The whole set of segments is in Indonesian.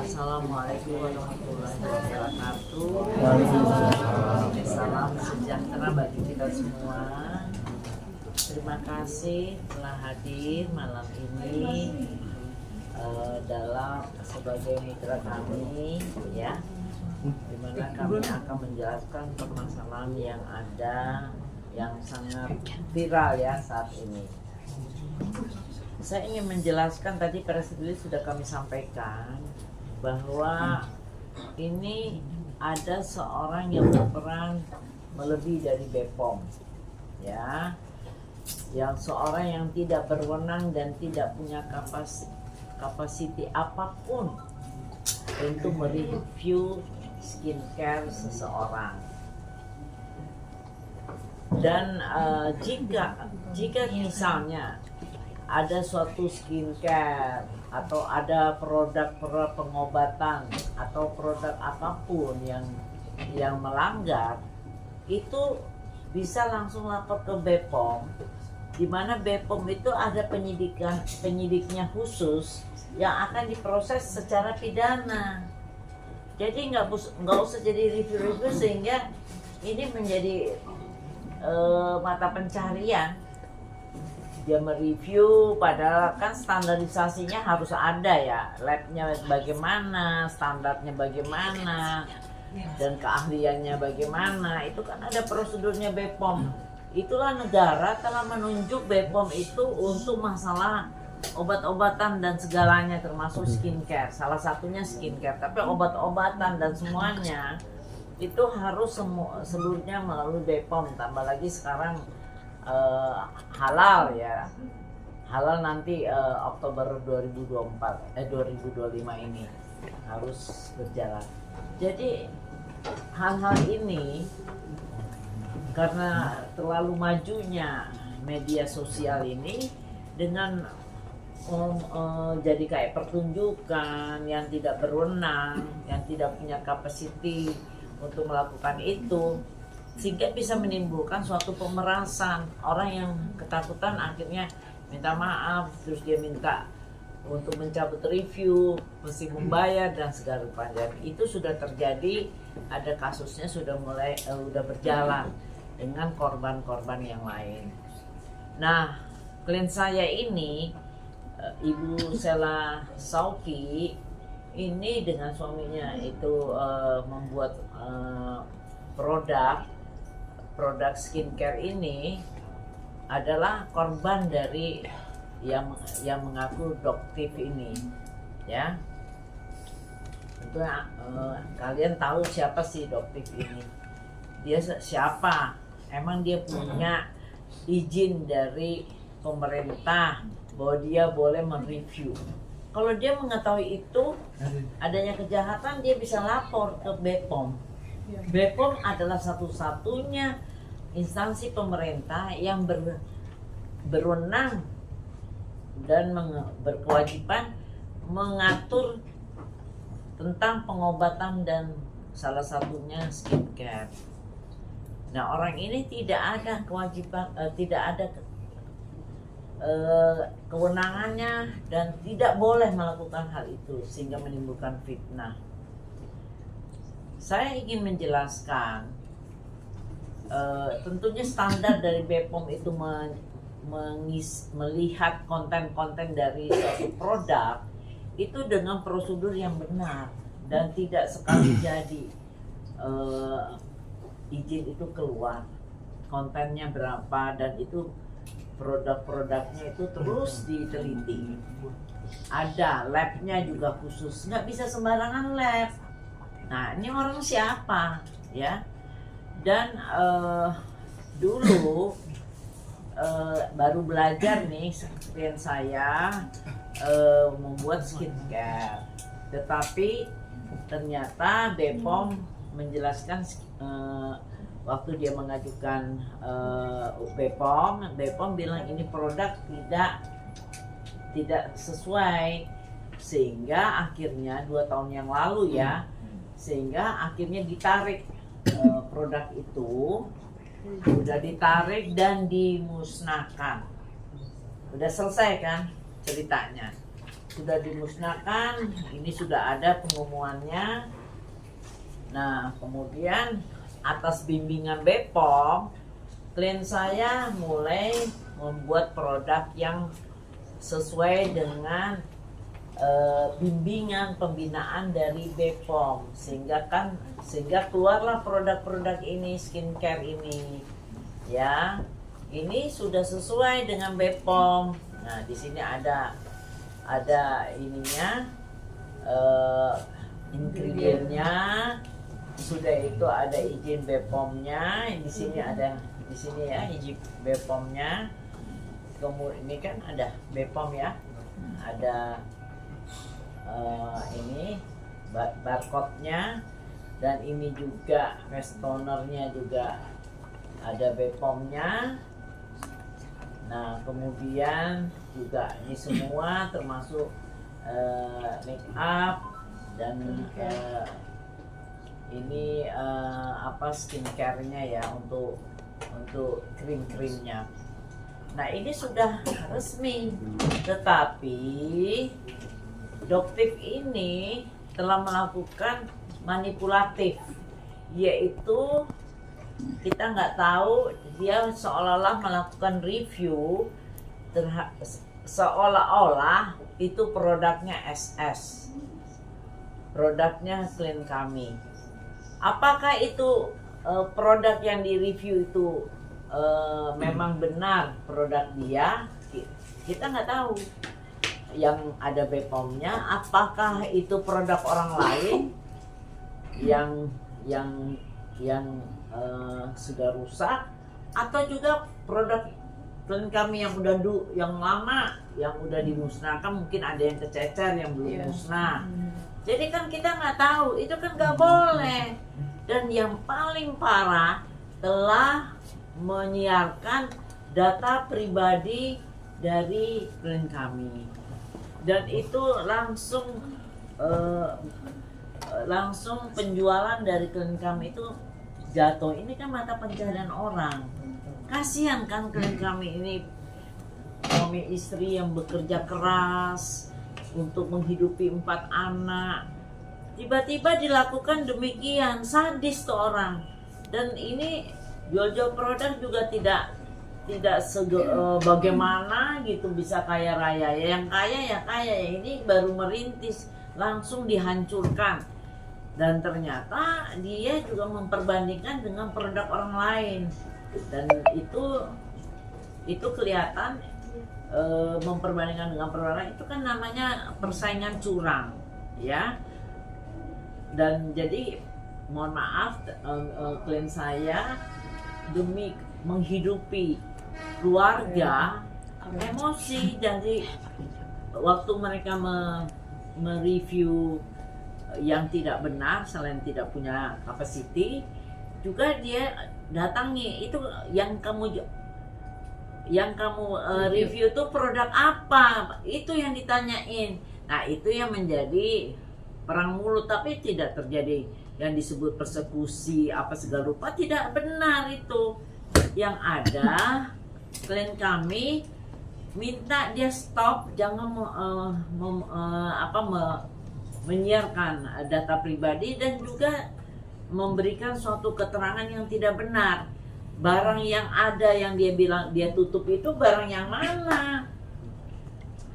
Assalamualaikum warahmatullahi wabarakatuh. Salam sejahtera bagi kita semua. Terima kasih telah hadir malam ini dalam sebagai mitra kami, ya, dimana kami akan menjelaskan permasalahan yang ada yang sangat viral ya saat ini. Saya ingin menjelaskan, tadi press release sudah kami sampaikan bahwa ini ada seorang yang berperan melebihi dari BPOM, ya, yang seorang yang tidak berwenang dan tidak punya kapasiti apapun untuk mereview skincare seseorang. Dan jika misalnya ada suatu skincare atau ada produk pengobatan atau produk apapun yang melanggar, itu bisa langsung lapor ke BPOM, di mana BPOM itu ada penyidiknya khusus yang akan diproses secara pidana. Jadi nggak usah jadi review sehingga ini menjadi mata pencarian. Dia mereview, padahal kan standarisasinya harus ada ya, labnya bagaimana, standarnya bagaimana, dan keahliannya bagaimana, itu kan ada prosedurnya BPOM. Itulah negara telah menunjuk BPOM itu untuk masalah obat-obatan dan segalanya, termasuk skincare, salah satunya skincare, tapi obat-obatan dan semuanya itu harus seluruhnya melalui BPOM, tambah lagi sekarang halal ya, halal nanti Oktober 2025 ini harus berjalan. Jadi hal-hal ini karena terlalu majunya media sosial ini dengan jadi kayak pertunjukan yang tidak berwenang, yang tidak punya kapasiti untuk melakukan itu, sehingga bisa menimbulkan suatu pemerasan. Orang yang ketakutan akhirnya minta maaf, terus dia minta untuk mencabut review, mesti membayar dan segala macam. Itu sudah terjadi, ada kasusnya sudah berjalan dengan korban-korban yang lain. Nah, klien saya ini Ibu Sela Sauki ini dengan suaminya itu membuat produk skincare ini adalah korban dari yang mengaku doktif ini, ya. Tentunya kalian tahu siapa sih doktif ini? Dia siapa? Emang dia punya izin dari pemerintah bahwa dia boleh mereview? Kalau dia mengetahui itu adanya kejahatan, dia bisa lapor ke BPOM. BPOM adalah satu-satunya instansi pemerintah yang berwenang dan berkewajiban mengatur tentang pengobatan dan salah satunya skincare. Nah, orang ini tidak ada kewajiban, tidak ada kewenangannya dan tidak boleh melakukan hal itu sehingga menimbulkan fitnah. Saya ingin menjelaskan, tentunya standar dari BPOM itu melihat konten-konten dari suatu produk itu dengan prosedur yang benar dan tidak sekali jadi izin itu keluar, kontennya berapa, dan itu produk-produknya itu terus diteliti. Ada labnya juga khusus, nggak bisa sembarangan lab. Nah, ini orang siapa ya? Dan dulu baru belajar nih klien saya membuat skincare, tetapi ternyata BPOM menjelaskan waktu dia mengajukan BPOM bilang ini produk tidak sesuai, sehingga akhirnya 2 tahun yang lalu ya, sehingga akhirnya ditarik produk itu, udah ditarik dan dimusnahkan. Udah selesai kan ceritanya. sudah dimusnahkan, ini sudah ada pengumumannya. Nah, kemudian atas bimbingan BPOM, klien saya mulai membuat produk yang sesuai dengan bimbingan pembinaan dari BPOM, sehingga keluarlah produk-produk ini, skincare ini, ya. Ini sudah sesuai dengan BPOM. Nah, di sini ada ininya, ingredientnya, sudah itu ada izin BPOM-nya. Di sini ada, di sini ya izin BPOM-nya. Kemudian ini kan ada BPOM ya, ada ini barcode-nya, dan ini juga face toner-nya juga ada BPOM-nya. Nah, kemudian juga ini semua termasuk make up dan ini apa skincare-nya ya, untuk krim-krimnya. Nah, ini sudah resmi, tetapi Doktif ini telah melakukan manipulatif, yaitu kita nggak tahu, dia seolah-olah melakukan review seolah-olah itu produknya SS, produknya klien kami. Apakah itu produk yang direview itu memang benar produk dia? Kita nggak tahu. Yang ada BPOM-nya, apakah itu produk orang lain yang sudah rusak, atau juga produk klien kami yang lama yang udah dimusnahkan, mungkin ada yang kececer yang belum musnah. Jadi kan kita nggak tahu, itu kan nggak boleh. Dan yang paling parah, telah menyiarkan data pribadi dari klien kami. Dan itu langsung penjualan dari klien kami itu jatuh. Ini kan mata pencaharian orang. Kasihan kan klien kami ini, suami istri yang bekerja keras untuk menghidupi 4 anak. Tiba-tiba dilakukan demikian, sadis tuh orang. Dan ini jual-jual produk juga tidak bagaimana gitu bisa kaya raya. Yang kaya ya kaya, ini baru merintis langsung dihancurkan. Dan ternyata dia juga memperbandingkan dengan produk orang lain, dan itu kelihatan memperbandingkan dengan produk lain, itu kan namanya persaingan curang ya. Dan jadi mohon maaf, klien saya demi menghidupi keluarga emosi. Jadi waktu mereka mereview yang tidak benar, selain tidak punya capacity, juga dia datangi, itu yang kamu review itu produk apa, itu yang ditanyain. Nah, itu yang menjadi perang mulut, tapi tidak terjadi yang disebut persekusi apa segala rupa, tidak benar itu. Yang ada klien kami minta dia stop, jangan menyiarkan data pribadi, dan juga memberikan suatu keterangan yang tidak benar. Barang yang ada yang dia bilang dia tutup itu barang yang mana?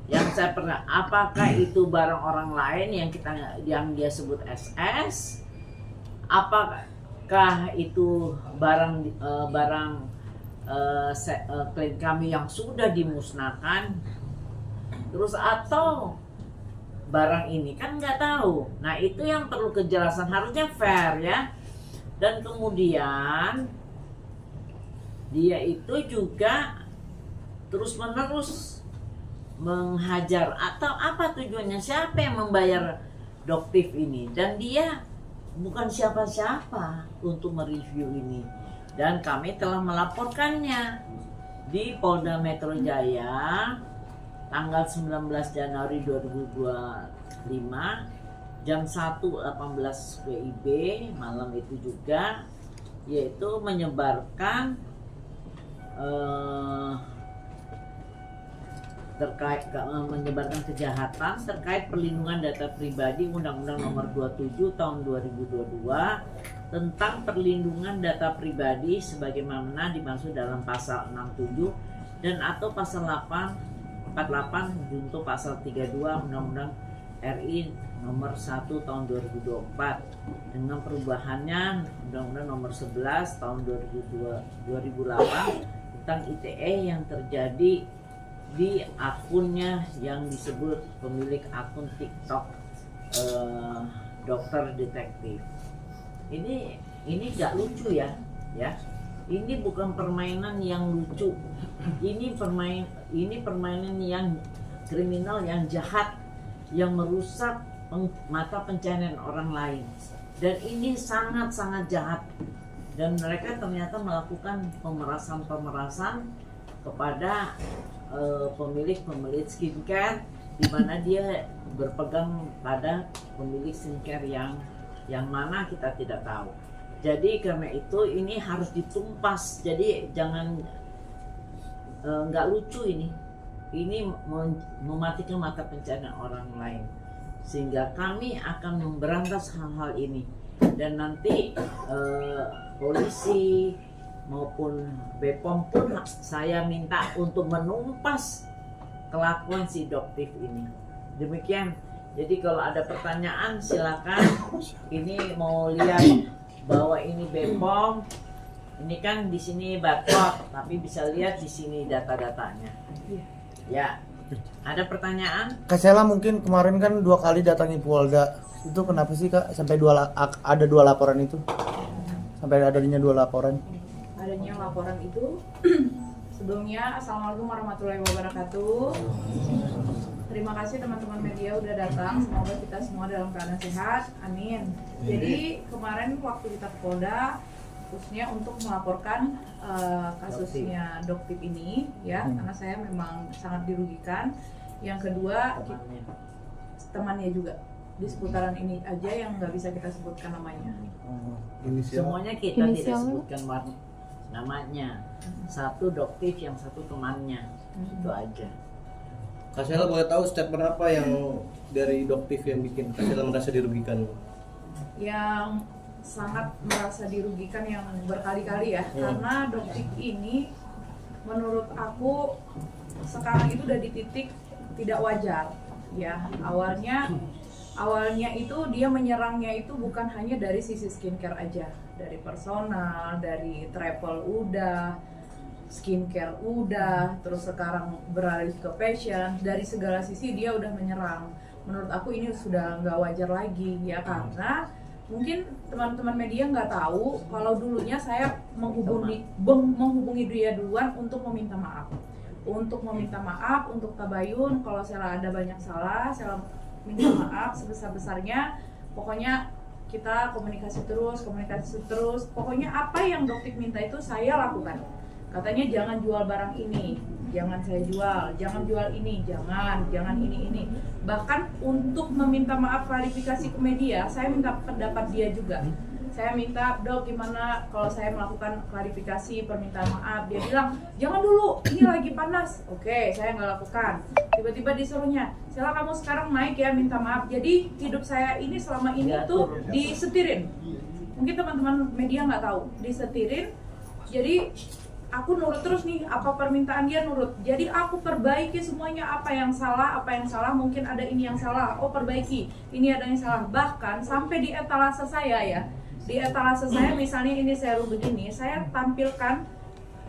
Yang saya pernah, apakah itu barang orang lain yang dia sebut SS? Apakah itu barang klien kami yang sudah dimusnahkan? Terus atau barang ini kan nggak tahu. Nah, itu yang perlu kejelasan, harusnya fair ya. Dan kemudian dia itu juga terus-menerus menghajar, atau apa tujuannya, siapa yang membayar Doktif ini, dan dia bukan siapa-siapa untuk mereview ini. Dan kami telah melaporkannya di Polda Metro Jaya tanggal 19 Januari 2025 jam 1.18 WIB malam itu juga, yaitu menyebarkan terkait menyebarkan kejahatan terkait perlindungan data pribadi Undang-Undang Nomor 27 Tahun 2022 tentang perlindungan data pribadi sebagaimana dimaksud dalam pasal 67 dan atau pasal 48 junto pasal 32 Undang-Undang RI Nomor 1 Tahun 2024 dengan perubahannya Undang-Undang Nomor 11 Tahun 2008 tentang ITE yang terjadi di akunnya yang disebut pemilik akun TikTok dokter detektif. Ini gak lucu ya. Ini bukan permainan yang lucu. Ini permainan yang kriminal, yang jahat, yang merusak mata pencaharian orang lain. Dan ini sangat-sangat jahat. Dan mereka ternyata melakukan pemerasan kepada pemilik skincare, di mana dia berpegang pada pemilik skincare yang mana kita tidak tahu. Jadi karena itu ini harus ditumpas. Jadi jangan nggak lucu ini mematikan mata pencaharian orang lain. Sehingga kami akan memberantas hal-hal ini, dan nanti polisi maupun BPOM pun saya minta untuk menumpas kelakuan si Doktif ini. Demikian. Jadi kalau ada pertanyaan silakan. Ini mau lihat bahwa ini BPOM. Ini kan di sini barcode, tapi bisa lihat di sini data-datanya. Ya. Ada pertanyaan? Kak Sela mungkin kemarin kan 2 kali datangi Polda. Itu kenapa sih Kak sampai ada 2 laporan itu? Sampai adanya 2 laporan. Adanya laporan itu sebelumnya, Assalamualaikum warahmatullahi wabarakatuh. Terima kasih teman-teman media udah datang, semoga kita semua dalam keadaan sehat, amin. Jadi kemarin waktu kita ke Polda khususnya untuk melaporkan kasusnya Doktif ini ya, karena saya memang sangat dirugikan. Yang kedua, temannya juga di seputaran ini aja yang nggak bisa kita sebutkan namanya. Semuanya kita tidak sebutkan namanya. Satu Doktif, yang satu temannya. Itu aja. Kak Sela boleh tahu statement apa yang dari Doktif yang bikin Kak Sela merasa dirugikan? Yang sangat merasa dirugikan yang berkali-kali ya, karena Doktif ini menurut aku sekarang itu udah di titik tidak wajar ya. Awalnya itu dia menyerangnya itu bukan hanya dari sisi skincare aja, dari personal, dari travel udah, skincare udah, terus sekarang beralih ke fashion. Dari segala sisi dia udah menyerang. Menurut aku ini sudah nggak wajar lagi ya, karena mungkin teman-teman media nggak tahu kalau dulunya saya menghubungi dia duluan untuk meminta maaf. Untuk tabayun kalau saya ada banyak salah, saya minta maaf sebesar-besarnya. Pokoknya kita komunikasi terus. Pokoknya apa yang Doktif minta itu saya lakukan. Katanya jangan jual barang ini, jangan saya jual, jangan jual ini, jangan ini. Bahkan untuk meminta maaf klarifikasi ke media, saya minta pendapat dia juga. Saya minta, Dok, gimana kalau saya melakukan klarifikasi permintaan maaf? Dia bilang, jangan dulu, ini lagi panas. Oke, saya nggak lakukan. Tiba-tiba disuruhnya, Sela kamu sekarang naik ya, minta maaf. Jadi hidup saya ini selama ini tuh disetirin. Mungkin teman-teman media nggak tahu, disetirin. Jadi aku nurut terus nih, apa permintaan dia nurut. Jadi aku perbaiki semuanya, apa yang salah, mungkin ada ini yang salah, oh perbaiki, ini ada yang salah. Bahkan sampai di etalase saya ya, di etalase saya misalnya ini serum begini, saya tampilkan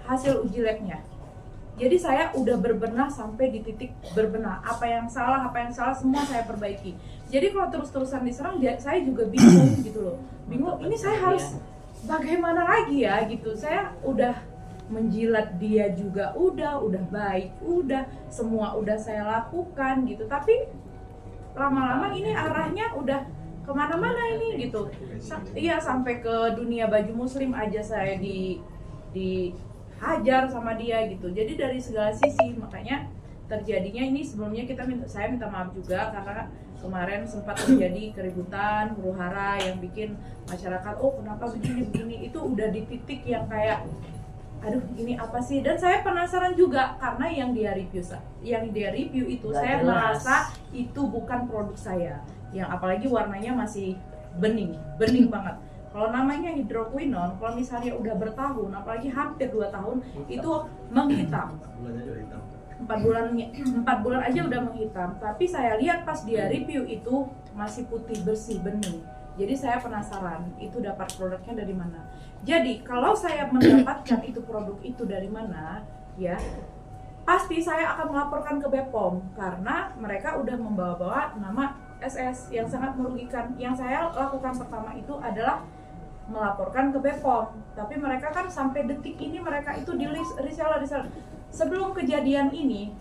hasil uji labnya. Jadi saya udah berbenah sampai di titik berbenah, apa yang salah semua saya perbaiki. Jadi kalau terus-terusan diserang, saya juga bingung gitu loh. Bingung, ini saya harus bagaimana lagi ya gitu. Saya udah menjilat dia juga udah baik, udah semua udah saya lakukan gitu, tapi lama-lama ini arahnya udah kemana-mana ini gitu. Iya, sampai ke dunia baju muslim aja saya dihajar sama dia gitu. Jadi dari segala sisi, makanya terjadinya ini. Sebelumnya saya minta maaf juga karena kemarin sempat terjadi keributan, huru-hara yang bikin masyarakat, oh kenapa begini, itu udah di titik yang kayak aduh ini apa sih, dan saya penasaran juga karena yang dia review itu Nggak saya jelas. merasa itu bukan produk saya, yang apalagi warnanya masih bening banget. Kalau namanya hidroquinone, kalau misalnya udah bertahun, apalagi hampir 2 tahun, itu menghitam. Bulannya juga hitam. 4 bulan aja udah menghitam. Tapi saya lihat pas dia review itu masih putih bersih bening. Jadi saya penasaran itu dapat produknya dari mana. Jadi kalau saya mendapatkan itu produk itu dari mana, ya pasti saya akan melaporkan ke BPOM karena mereka udah membawa-bawa nama SS yang sangat merugikan. Yang saya lakukan pertama itu adalah melaporkan ke BPOM, tapi mereka kan sampai detik ini mereka itu di reseller. Sebelum kejadian ini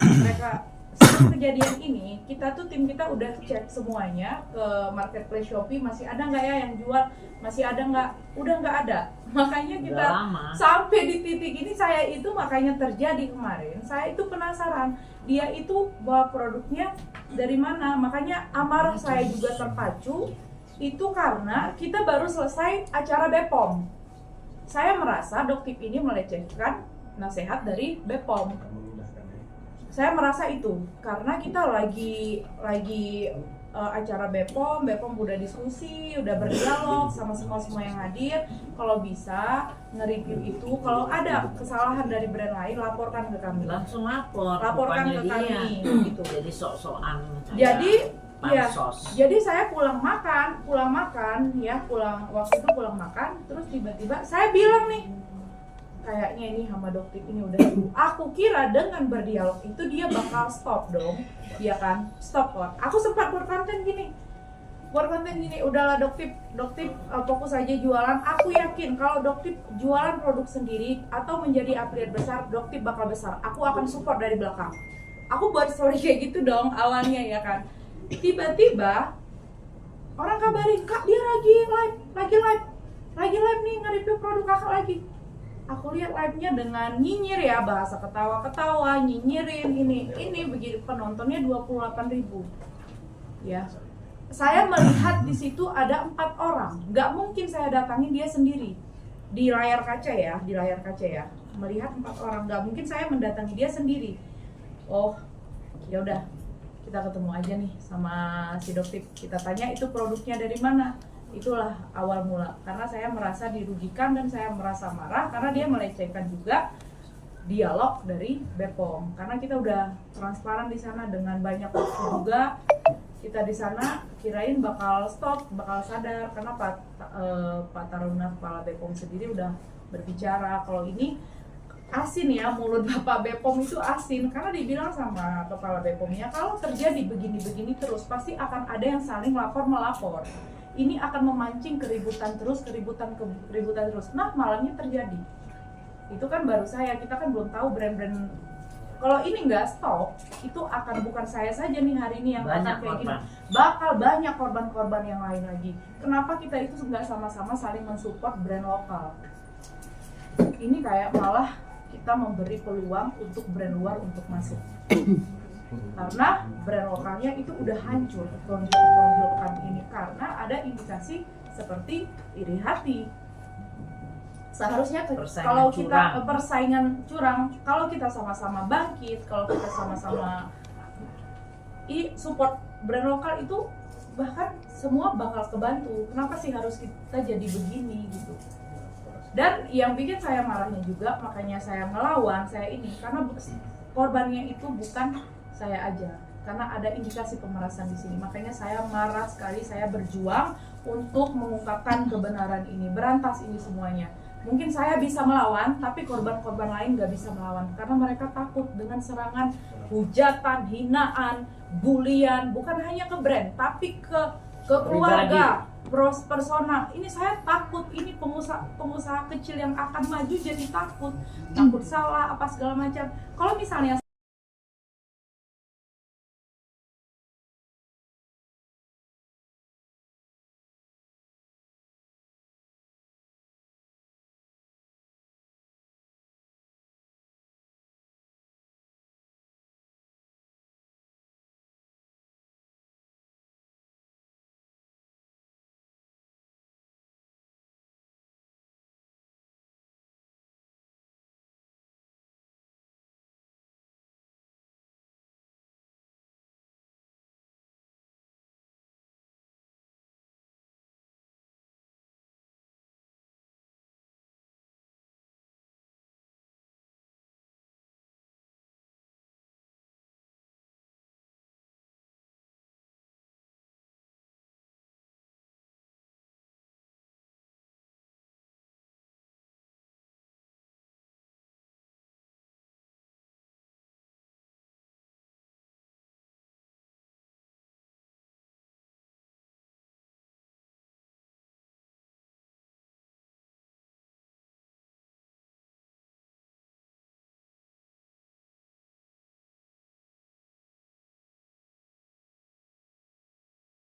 kita tuh tim kita udah cek semuanya ke marketplace Shopee, masih ada nggak ya yang jual, masih ada nggak, udah nggak ada. Makanya kita Udah lama. sampai di titik ini, saya itu makanya terjadi kemarin, saya itu penasaran dia itu bawa produknya dari mana. Makanya amarah saya juga terpacu itu karena kita baru selesai acara BPOM. Saya merasa Doktip ini melecehkan nasihat dari BPOM. Saya merasa itu karena kita lagi acara BPOM udah diskusi, udah berdialog sama semua yang hadir. Kalau bisa nge-review itu, kalau ada kesalahan dari brand lain laporkan ke kami. Langsung laporkan Laporkan ke dia. kami gitu. Jadi sok-sokan. Jadi ya, pansos. jadi saya pulang makan, waktu itu pulang makan, terus tiba-tiba saya bilang nih, kayaknya ini sama Doktip ini udah, aku kira dengan berdialog itu dia bakal stop dong, ya kan, stop kok. Aku sempat buat konten gini, udahlah Doktip fokus aja jualan. Aku yakin kalau Doktip jualan produk sendiri atau menjadi affiliate besar, Doktip bakal besar. Aku akan support dari belakang. Aku buat story kayak gitu dong awalnya, ya kan. Tiba-tiba orang kabarin, Kak dia lagi live nih, nge-review produk kakak lagi. Aku lihat live-nya dengan nyinyir ya, bahasa ketawa-ketawa, nyinyirin ini begitu, penontonnya 28.000. Ya. Saya melihat di situ ada 4 orang. Nggak mungkin saya datangin dia sendiri. Di layar kaca ya. Melihat 4 orang, nggak mungkin saya mendatangi dia sendiri. Oh, ya udah. Kita ketemu aja nih sama si Doktip. Kita tanya itu produknya dari mana. Itulah awal mula, karena saya merasa dirugikan dan saya merasa marah karena dia melecehkan juga dialog dari BPOM. Karena kita udah transparan di sana dengan banyak waktu juga. Kita di sana kirain bakal stop, bakal sadar karena Pak Taruna kepala BPOM sendiri udah berbicara kalau ini asin ya, mulut Bapak BPOM itu asin karena dibilang sama kepala BPOM-nya kalau terjadi begini-begini terus pasti akan ada yang saling melapor. Ini akan memancing keributan terus. Nah, malamnya terjadi. Itu kan baru kita kan belum tahu brand-brand. Kalau ini nggak stop, itu akan bukan saya saja nih hari ini yang Banyak akan kayak korban. gini. Bakal banyak korban-korban yang lain lagi. Kenapa kita itu nggak sama-sama saling mensupport brand lokal? Ini kayak malah kita memberi peluang untuk brand luar untuk masuk. Karena brand lokalnya itu udah hancur, tonjok-tonjokan ini karena ada indikasi seperti iri hati. Seharusnya kalau kita persaingan curang, kalau kita sama-sama bangkit, kalau kita sama-sama support brand lokal itu bahkan semua bakal kebantu. Kenapa sih harus kita jadi begini gitu? Dan yang bikin saya marahnya juga, makanya saya melawan, karena korbannya itu bukan saya aja, karena ada indikasi pemerasan di sini. Makanya saya marah sekali, saya berjuang untuk mengungkapkan kebenaran ini, berantas ini semuanya. Mungkin saya bisa melawan, tapi korban-korban lain nggak bisa melawan karena mereka takut dengan serangan, hujatan, hinaan, bulian, bukan hanya ke brand, tapi ke keluarga, personal. Ini saya takut, ini pengusaha kecil yang akan maju jadi takut salah apa segala macam. Kalau misalnya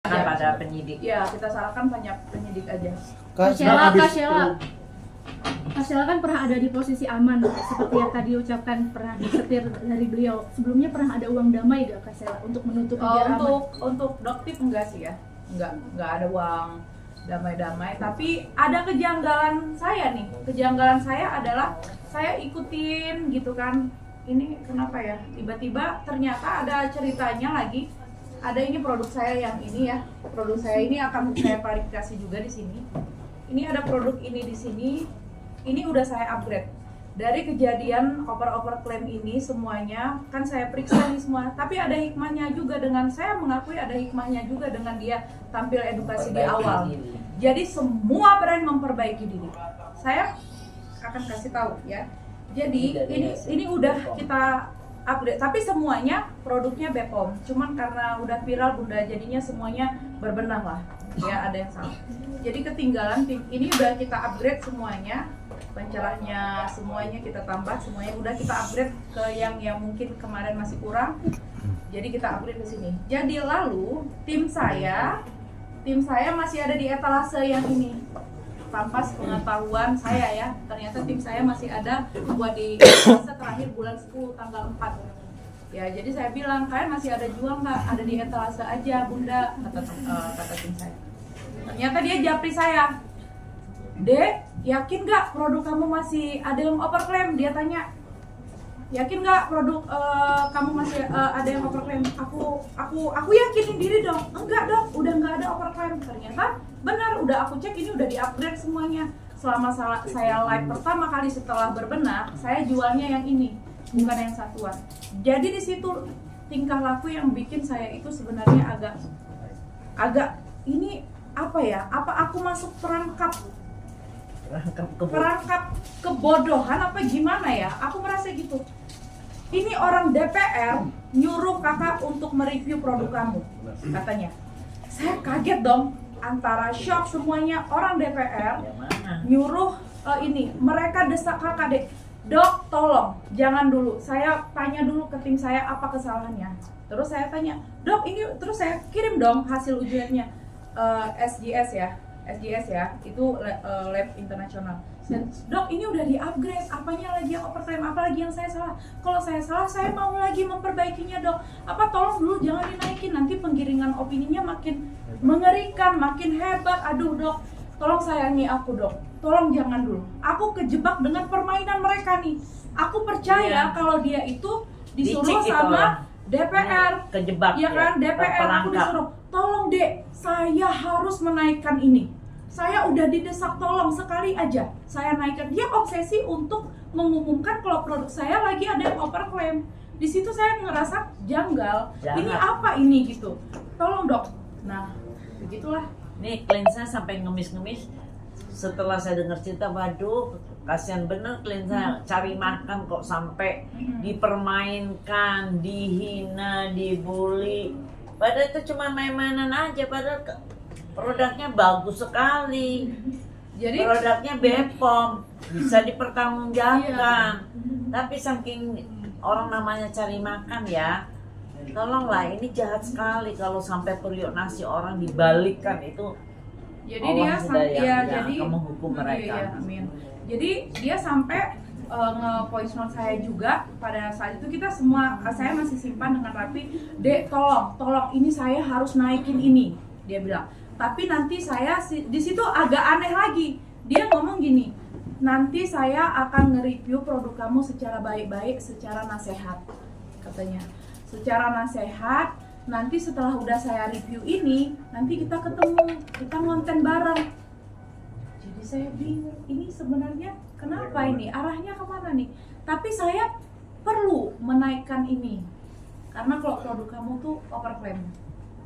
pada penyidik. Ya, kita salahkan banyak penyidik aja. Kak, Kak habis- Sheila kan pernah ada di posisi aman, seperti yang tadi ucapkan pernah disetir dari beliau. Sebelumnya pernah ada uang damai gak Kak Sheila untuk menutupi biar aman? Untuk doktif enggak sih ya, enggak ada uang damai-damai. Tapi ada kejanggalan saya nih. Kejanggalan saya adalah saya ikutin gitu kan. Ini kenapa ya? Tiba-tiba ternyata ada ceritanya lagi. Ada ini produk saya yang ini ya. Produk saya ini akan saya klarifikasi juga di sini. Ini ada produk ini di sini. Ini udah saya upgrade. Dari kejadian oper-oper klaim ini semuanya kan saya periksa nih semua. Tapi ada hikmahnya juga dengan saya mengakui ada hikmahnya juga dengan dia tampil edukasi di awal. Jadi semua brand memperbaiki diri. Saya akan kasih tahu ya. Jadi ini udah kita upgrade. Tapi semuanya produknya Bepom. Cuman karena udah viral Bunda jadinya semuanya berbenah lah. Ya ada yang salah. Jadi ketinggalan tim ini udah kita upgrade semuanya. Pencerahnya semuanya kita tambah, semuanya udah kita upgrade ke yang mungkin kemarin masih kurang. Jadi kita upgrade ke sini. Jadi lalu tim saya masih ada di etalase yang ini. Tanpa pengetahuan saya ya, ternyata tim saya masih ada buat di etalase terakhir bulan 10 tanggal 4. Ya, jadi saya bilang, kalian masih ada jual nggak? Ada di etalase aja, Bunda, kata tim saya. Ternyata dia japri saya. Dek, yakin nggak produk kamu masih ada yang overclaim? Dia tanya. Yakin nggak produk kamu masih ada yang overclaim? Aku yakinin diri dong. Enggak dong, udah nggak ada overclaim. Ternyata benar, udah aku cek ini udah di-upgrade semuanya. Selama saya live pertama kali setelah berbenah, saya jualnya yang ini, bukan yang satuan. Jadi di situ tingkah laku yang bikin saya itu sebenarnya agak ini apa ya? Apa aku masuk perangkap kebodohan apa gimana ya? Aku merasa gitu. Ini orang DPR nyuruh kakak untuk mereview produk kamu, katanya. Saya kaget dong, antara shock semuanya. Orang DPR nyuruh ini, mereka desak kakak deh. Dok, tolong, jangan dulu. Saya tanya dulu ke tim saya apa kesalahannya. Terus saya tanya, dok ini, terus saya kirim dong hasil ujiannya. SGS ya, itu lab internasional. Dok, ini udah di-upgrade, apanya lagi yang overtime, apa lagi yang saya salah? Kalau saya salah, saya mau lagi memperbaikinya, Dok. Apa tolong dulu jangan dinaikin, nanti penggiringan opininya makin mengerikan, makin hebat. Aduh, Dok, tolong sayangi aku, Dok. Tolong jangan dulu. Aku kejebak dengan permainan mereka nih. Aku percaya kalau dia itu disuruh sama DPR. Kejebak ya kan, DPR aku disuruh, tolong Dek, saya harus menaikkan ini. Saya udah didesak tolong sekali aja saya naikkan. Dia obsesi untuk mengumumkan kalau produk saya lagi ada yang overclaim. Di situ saya ngerasa janggal. Ini apa ini gitu. Tolong dok. Nah, begitulah. Nih klien saya sampai ngemis-ngemis. Setelah saya dengar cerita, waduh, kasihan bener klien saya cari makan kok sampai dipermainkan, dihina, dibully. Padahal itu cuma main-mainan aja, padahal produknya bagus sekali. Jadi produknya Bepom, bisa dipertanggungjawabkan. Tapi saking orang namanya cari makan ya, tolonglah, ini jahat sekali kalau sampai periuk nasi orang dibalikkan itu. Jadi Allah jadi akan menghukum mereka. Iya, amin. Jadi dia sampai nge-voice note saya juga pada saat itu kita semua, saya masih simpan dengan rapi. Dek, tolong ini saya harus naikin ini, dia bilang. Tapi nanti saya di situ agak aneh lagi. Dia ngomong gini, nanti saya akan nge-review produk kamu secara baik-baik, secara nasihat, katanya. Secara nasihat, nanti setelah udah saya review ini, nanti kita ketemu, kita ngonten bareng. Jadi saya bingung, ini sebenarnya kenapa ini? Arahnya kemana nih? Tapi saya perlu menaikkan ini. Karena kalau produk kamu tuh overclaim.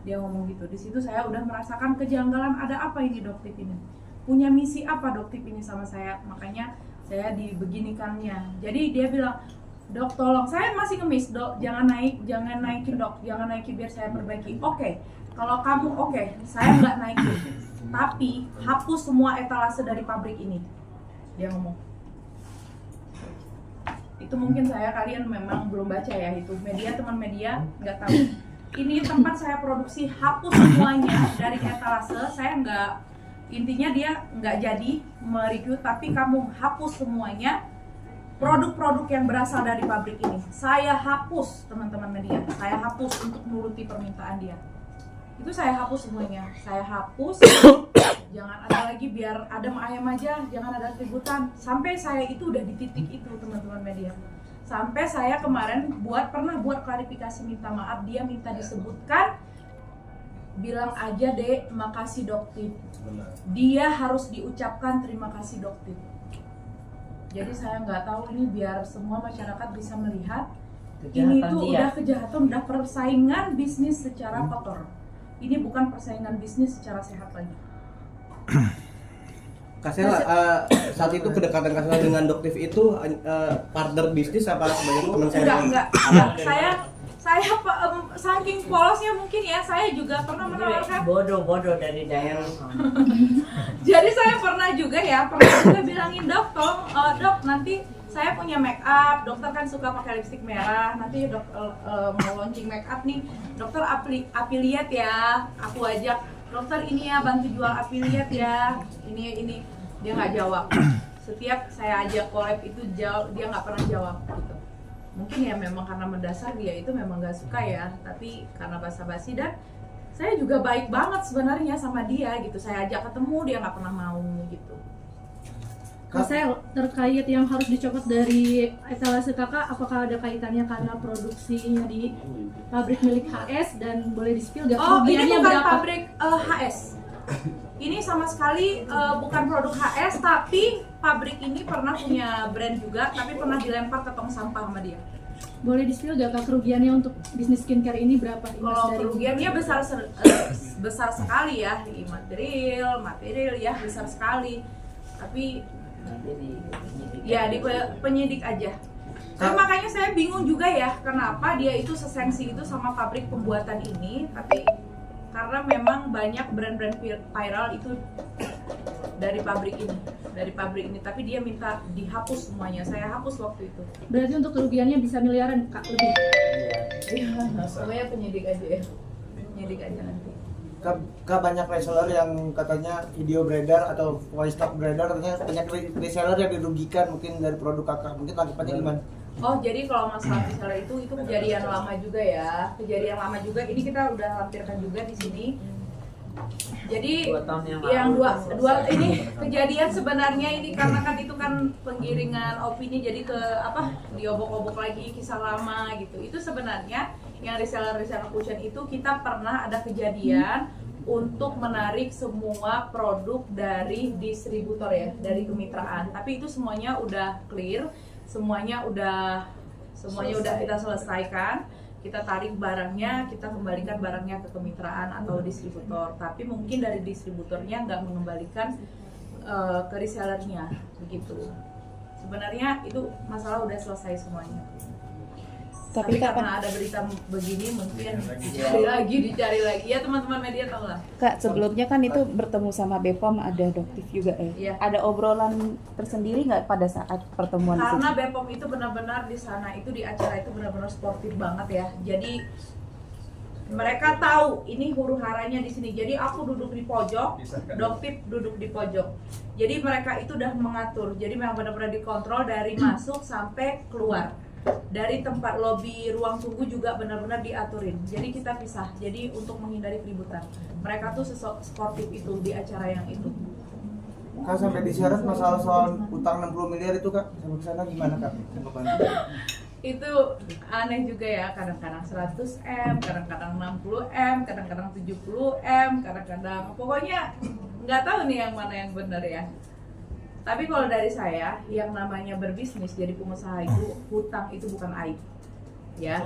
Dia ngomong gitu. Di situ saya udah merasakan kejanggalan, ada apa ini Doktip ini? Punya misi apa Doktip ini sama saya? Makanya saya dibeginikannya. Jadi dia bilang, "Dok, tolong." Saya masih ngemis, "Dok, jangan naikin, Dok. Jangan naikin biar saya perbaiki." Oke. Kalau kamu oke, saya nggak naikin. Tapi hapus semua etalase dari pabrik ini. Dia ngomong. Itu mungkin kalian memang belum baca ya itu. Media, teman media nggak tahu. ini tempat saya produksi, hapus semuanya dari etalase. Saya nggak, intinya dia nggak jadi mereview, tapi kamu hapus semuanya produk-produk yang berasal dari pabrik ini. Saya hapus, teman-teman media, saya hapus untuk menuruti permintaan dia. Itu saya hapus semuanya, saya hapus. Jangan ada lagi, biar adem ayam aja, jangan ada keributan. Sampai saya itu udah di titik itu, teman-teman media. Sampai saya kemarin pernah buat klarifikasi, minta maaf, dia minta disebutkan, bilang aja deh makasih Doktif. Dia harus diucapkan terima kasih Doktif. Jadi saya nggak tahu ini, biar semua masyarakat bisa melihat ini tuh udah kejahatan, udah persaingan bisnis secara kotor. Ini bukan persaingan bisnis secara sehat lagi. Kasela, saat itu kedekatan Kasela dengan Doktif itu partner bisnis apa sebagai teman saya? Enggak. Saya saking polosnya mungkin ya, saya juga pernah menawarkan. Bodoh dari daerah. Jadi saya pernah juga bilangin Dok, tolong Dok, nanti saya punya make up, dokter kan suka pakai lipstik merah, nanti dok mau launching make up nih, dokter affiliate ya, aku ajak dokter ini ya, bantu jual affiliate ya, ini dia nggak jawab. Setiap saya ajak collab itu dia nggak pernah jawab gitu. Mungkin ya memang karena mendasar dia itu memang nggak suka ya, tapi karena basa-basi, dan saya juga baik banget sebenarnya sama dia gitu. Saya ajak ketemu dia nggak pernah mau gitu. Kasel, terkait yang harus dicopot dari etalase kakak, apakah ada kaitannya karena produksinya di pabrik milik HS, dan boleh di-spill gak Oh, ini kerugiannya bukan berapa? pabrik HS. Ini sama sekali bukan produk HS, tapi pabrik ini pernah punya brand juga, tapi pernah dilempar ke tong sampah sama dia. Boleh di-spill gak kak kerugiannya untuk bisnis skincare ini berapa? Kalau kerugiannya besar sekali ya, di material ya besar sekali. Tapi ya di penyidik aja. Tapi makanya saya bingung juga ya, kenapa dia itu sesensi itu sama pabrik pembuatan ini, tapi karena memang banyak brand-brand viral itu dari pabrik ini, tapi dia minta dihapus semuanya. Saya hapus waktu itu. Berarti untuk kerugiannya bisa miliaran kak lebih? Iya, semuanya penyidik aja nanti. Kak, banyak reseller yang katanya video beredar atau voice stock beredar, katanya banyak reseller yang dirugikan mungkin dari produk kakak. Mungkin tanggapannya gimana? Oh, jadi kalau masalah reseller itu kejadian lama juga ya. Kejadian lama juga. Ini kita udah lampirkan juga di sini. Jadi 2 tahun yang lalu. dua ini kejadian sebenarnya ini karena kan itu kan penggiringan opini, jadi ke diobok-obok lagi kisah lama gitu. Itu sebenarnya yang reseller cushion itu kita pernah ada kejadian untuk menarik semua produk dari distributor ya, dari kemitraan. Tapi itu semuanya udah clear, semuanya udah kita selesaikan. Kita tarik barangnya, kita kembalikan barangnya ke kemitraan atau distributor. Tapi mungkin dari distributornya nggak mengembalikan ke resellernya, begitu. Sebenarnya itu masalah udah selesai semuanya. Tapi karena ada berita begini mungkin dicari lagi ya, teman-teman media tahu lah. Kak, sebelumnya kan itu bertemu sama BPOM, ada Doktif juga ya. Iya. Ada obrolan tersendiri nggak pada saat pertemuan di Karena situ? BPOM itu benar-benar di sana itu, di acara itu benar-benar sportif banget ya. Jadi mereka tahu ini huru haranya di sini. Jadi aku duduk di pojok, Doktif duduk di pojok. Jadi mereka itu udah mengatur. Jadi memang benar-benar dikontrol dari masuk sampai keluar. Dari tempat lobi ruang tunggu juga benar-benar diaturin. Jadi kita pisah. Jadi untuk menghindari keributan. Mereka tuh sportif itu di acara yang itu. Kak, sampai diseret masalah soal utang 60 miliar itu kak, sampai ke sana gimana kak? Itu aneh juga ya, kadang-kadang 100M, kadang-kadang 60M, kadang-kadang 70M, kadang-kadang pokoknya nggak tahu nih yang mana yang benar ya. Tapi kalau dari saya, yang namanya berbisnis jadi pengusaha itu, hutang itu bukan aib, ya.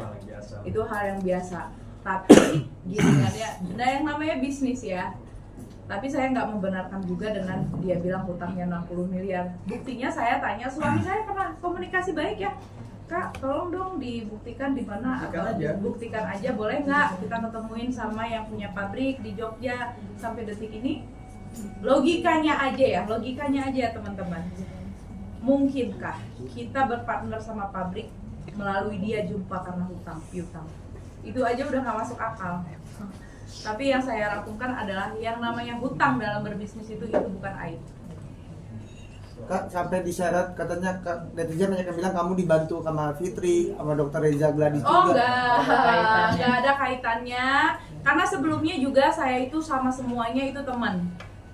Itu hal yang biasa. Tapi giringannya, nah yang namanya bisnis ya. Tapi saya nggak membenarkan juga dengan dia bilang hutangnya 60 miliar. Buktinya saya tanya suami saya, pernah komunikasi baik ya, Kak, tolong dong dibuktikan di mana, atau buktikan aja boleh nggak kita ketemuin sama yang punya pabrik di Jogja. Sampai detik ini logikanya aja teman-teman, mungkinkah kita berpartner sama pabrik melalui dia jumpa karena hutang piutang? Itu aja udah nggak masuk akal. Tapi yang saya rangkumkan adalah yang namanya hutang dalam berbisnis itu bukan aib. Kak, sampai disyarat katanya netizen banyak yang bilang kamu dibantu sama Fitri, sama Dokter Reza Gladys Oh juga. enggak ada kaitannya. Karena sebelumnya juga saya itu sama semuanya itu teman.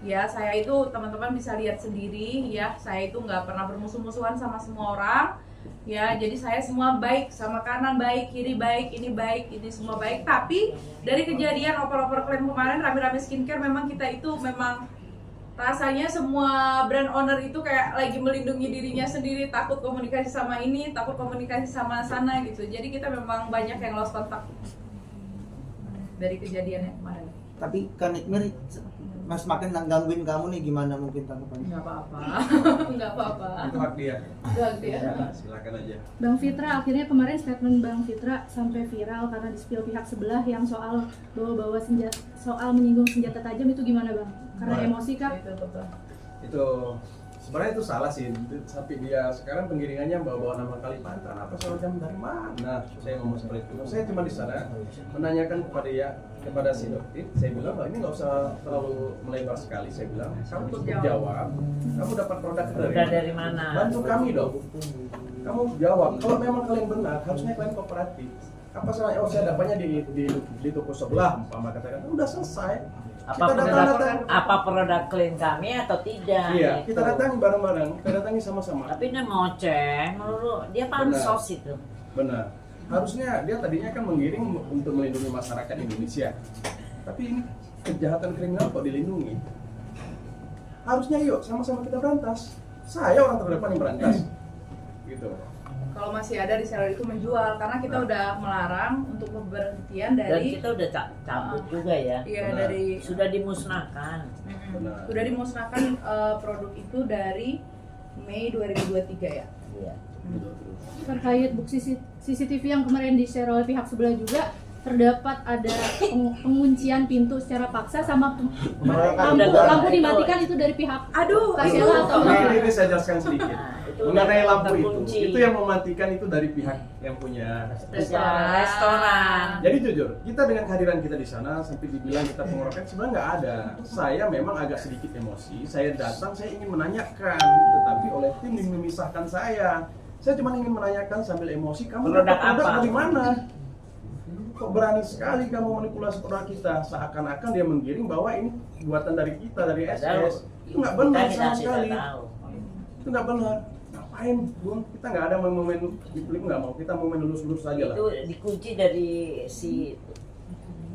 Ya, saya itu teman-teman bisa lihat sendiri ya, saya itu nggak pernah bermusuh-musuhan sama semua orang. Ya, jadi saya semua baik, sama kanan baik, kiri baik, ini semua baik. Tapi dari kejadian oper-oper klaim kemarin rame-rame skincare, memang kita itu memang rasanya semua brand owner itu kayak lagi melindungi dirinya sendiri, takut komunikasi sama ini, takut komunikasi sama sana gitu. Jadi kita memang banyak yang lost kontak dari kejadian yang kemarin. Tapi kan Nikmir Mas makin gangguin kamu nih, gimana mungkin tanggapannya? Nggak apa-apa, nggak apa-apa. Itu hak dia. Hak dia. Ya, silakan aja. Bang Fitra, akhirnya kemarin statement Bang Fitra sampai viral karena di-spill pihak sebelah yang soal bawa-bawa senjata, soal menyinggung senjata tajam itu gimana Bang? Karena Baik. emosi kah? Itu betul. Itu sebenarnya itu salah sih, tapi dia sekarang penggiringannya bawa nama Kalimantan apa soal jam dari mana? Saya ngomong seperti itu. Saya cuma di sana menanyakan kepada si dokter, saya bilang ini nggak usah terlalu melebar sekali. Saya bilang kamu cukup jawab, kamu dapat produk dari mana? Bantu kami dong. Kamu jawab. Kalau memang kalian benar, harusnya kalian kooperatif. Apa salahnya? Oh, saya dapatnya di toko sebelah, umpama katakan, udah selesai. Apa produk klien kami atau tidak? Iya, gitu. kita datangi bareng-bareng, kita datangi sama-sama. Tapi ini ngoceh, menurut dia pansos itu. Benar. Harusnya dia tadinya kan menggiring untuk melindungi masyarakat Indonesia. Tapi ini kejahatan kriminal kok dilindungi. Harusnya yuk sama-sama kita berantas. Saya orang terdepan yang berantas. Gitu. Kalau masih ada reseller itu menjual, karena kita udah melarang untuk pemberhentian Dan dari kita udah cabut juga ya. iya Benar. dari Sudah dimusnahkan. Benar. sudah dimusnahkan produk itu dari Mei 2023 ya. Iya. Terkait bukti CCTV yang kemarin di-share oleh pihak sebelah juga, terdapat ada penguncian pintu secara paksa sama lampu dimatikan itu dari pihak Aduh, Kak itu Sheila atau Ini saya jelaskan sedikit. Nah, itu Mengenai udah lampu terkunci. itu yang mematikan itu dari pihak yang punya. restoran. Jadi jujur, kita dengan kehadiran kita di sana sampai dibilang kita pengeroyokan sebenarnya nggak ada. Saya memang agak sedikit emosi. Saya datang, saya ingin menanyakan, tetapi oleh tim memisahkan saya. Saya cuma ingin menanyakan sambil emosi, kamu Produk dapat produk apa? dari mana? Kok berani sekali kamu manipulasi produk kita? Seakan-akan dia menggiring bahwa ini buatan dari kita, dari SS. Itu nggak benar Kita sama tidak sekali. tahu. Itu nggak benar. Ngapain, Bung? Kita nggak ada momen dipeluk, nggak mau. Kita momen lulus-lulus saja lah. Itu dikunci dari si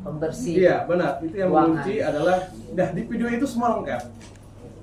pembersih. Iya, benar. Itu yang Ruangan. mengunci adalah, di video itu semua lengkap.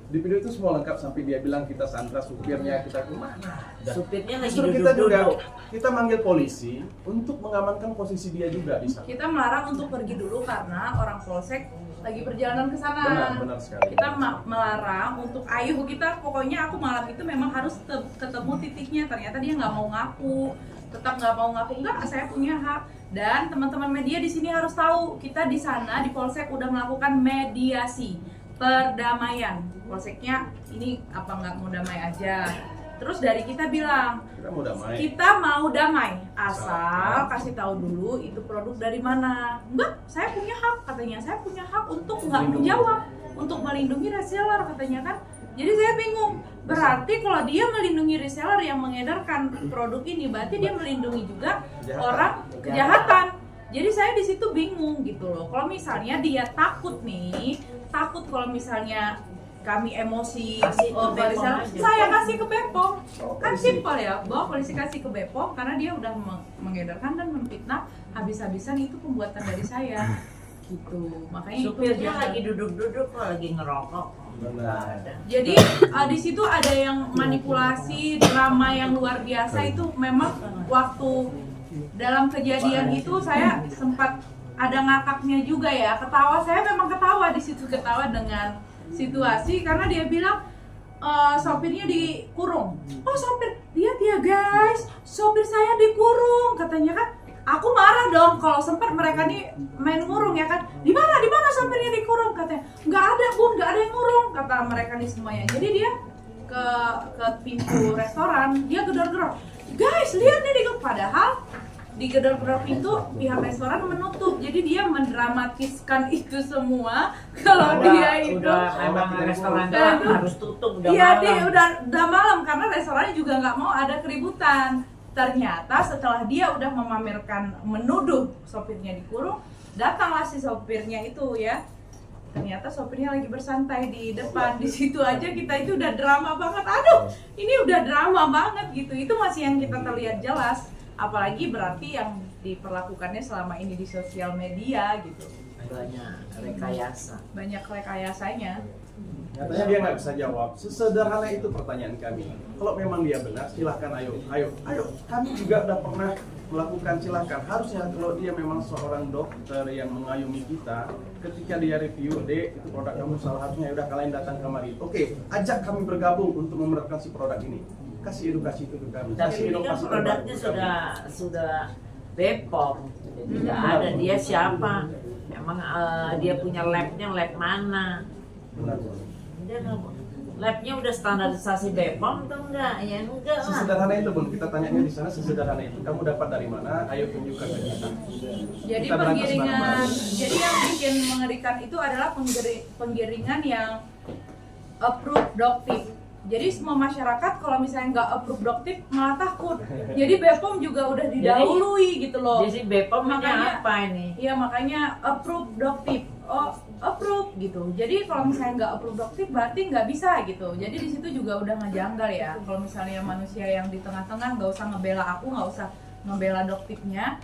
Di video itu semua lengkap sampai dia bilang kita sandra supirnya, kita kemana? Supirnya lagi Justru kita juga, duduk-duduk. kita manggil polisi untuk mengamankan posisi dia juga di sana. kita melarang untuk pergi dulu karena orang polsek lagi perjalanan ke sana. Benar sekali. Kita melarang untuk ayo kita, pokoknya aku malam itu memang harus ketemu titiknya. Ternyata dia nggak mau ngaku, tetap nggak mau ngaku. Enggak, saya punya hak. Dan teman-teman media di sini harus tahu, kita di sana di polsek udah melakukan mediasi perdamaian. Polseknya ini apa nggak mau damai aja. Terus dari kita bilang Kita mau damai. kita mau damai, asal kasih tahu dulu itu produk dari mana. Enggak, saya punya hak katanya, saya punya hak untuk nggak menjawab, untuk melindungi reseller katanya kan. Jadi saya bingung, berarti kalau dia melindungi reseller yang mengedarkan produk ini, berarti dia melindungi juga orang kejahatan. Jadi saya di situ bingung gitu loh. Kalau misalnya dia takut nih, takut kalau misalnya kami emosi, Kasih ke Bepom reseller, aja. saya kasih ke Bepom. Kan polisi. simpel ya, bawa polisi kasih ke Bepom karena dia udah mengedarkan dan memfitnah habis-habisan itu pembuatan dari saya. Gitu. Makanya Supirnya itu lagi duduk-duduk kok, lagi ngerokok. Benar. jadi di situ ada yang manipulasi, drama yang luar biasa. Itu memang waktu dalam kejadian itu saya sempat ada ngakaknya juga ya, ketawa. Saya memang ketawa di situ, ketawa dengan situasi karena dia bilang sopirnya dikurung. Oh, sopir, lihat ya guys, sopir saya dikurung katanya kan. Aku marah dong kalau sempat mereka nih main ngurung ya kan. Di mana sopirnya dikurung katanya. Nggak ada Bun, nggak ada yang ngurung kata mereka nih semuanya. Jadi dia ke pintu restoran, dia gedor-gedor. Guys, lihat nih, padahal digedor-gedor pintu, pihak restoran menutup. Jadi dia mendramatiskan itu semua kalau dia itu memang restoran Dan itu- harus tutup udah iya malam. dia udah malam karena restorannya juga nggak mau ada keributan. Ternyata setelah dia udah memamerkan, menuduh sopirnya dikurung, datanglah si sopirnya itu ya. Ternyata sopirnya lagi bersantai di depan. Di situ aja kita itu udah drama banget. Aduh, ini udah drama banget gitu. Itu masih yang kita terlihat jelas. Apalagi berarti yang diperlakukannya selama ini di sosial media gitu. Banyak rekayasa. Banyak rekayasanya. Nyatanya dia nggak bisa jawab. Sesederhana itu pertanyaan kami. Kalau memang dia benar, silahkan ayo. Kami juga udah pernah melakukan, silahkan. Harusnya kalau dia memang seorang dokter yang mengayomi kita, ketika dia review, Dek, itu produk kamu salah, harusnya udah kalian datang kemari. Oke, ajak kami bergabung untuk memerankan si produk ini. Kasih edukasi itu ke kami. Tapi Kasih ini kan inovasi produknya terbaru ke kami. sudah BPOM, jadi nggak ada dia siapa. Emang dia punya labnya lab mana? Benar. Dia labnya udah standarisasi BPOM tuh enggak? Ya enggak lah. Sesederhana itu Bun, kita tanyanya di sana sesederhana itu. Kamu dapat dari mana? Ayo tunjukkan ke kita. Jadi Kita berangkat penggiringan, bareng-bareng. jadi yang bikin mengerikan itu adalah penggiringan yang approve doktif. Jadi semua masyarakat kalau misalnya nggak approve doktif malah takut. Jadi BPOM juga udah didahului gitu loh. Jadi BPOM-nya Makanya- apa ini? Iya makanya approve doktif. Oh approve gitu. Jadi kalau misalnya nggak approve doktif berarti nggak bisa gitu. Jadi di situ juga udah ngejanggal ya. Kalau misalnya manusia yang di tengah-tengah nggak usah ngebela aku, nggak usah ngebela doktifnya.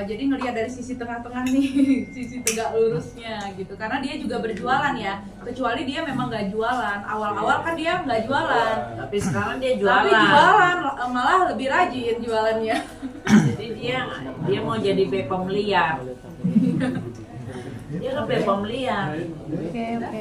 Jadi ngelihat dari sisi tengah-tengah nih, sisi tegak lurusnya gitu. Karena dia juga berjualan ya. Kecuali dia memang nggak jualan. Awal-awal kan dia nggak jualan. Tapi sekarang dia jualan. Tapi jualan malah lebih rajin jualannya. Jadi dia mau jadi BPOM liar. Dia kan BPOM liar. Oke, oke.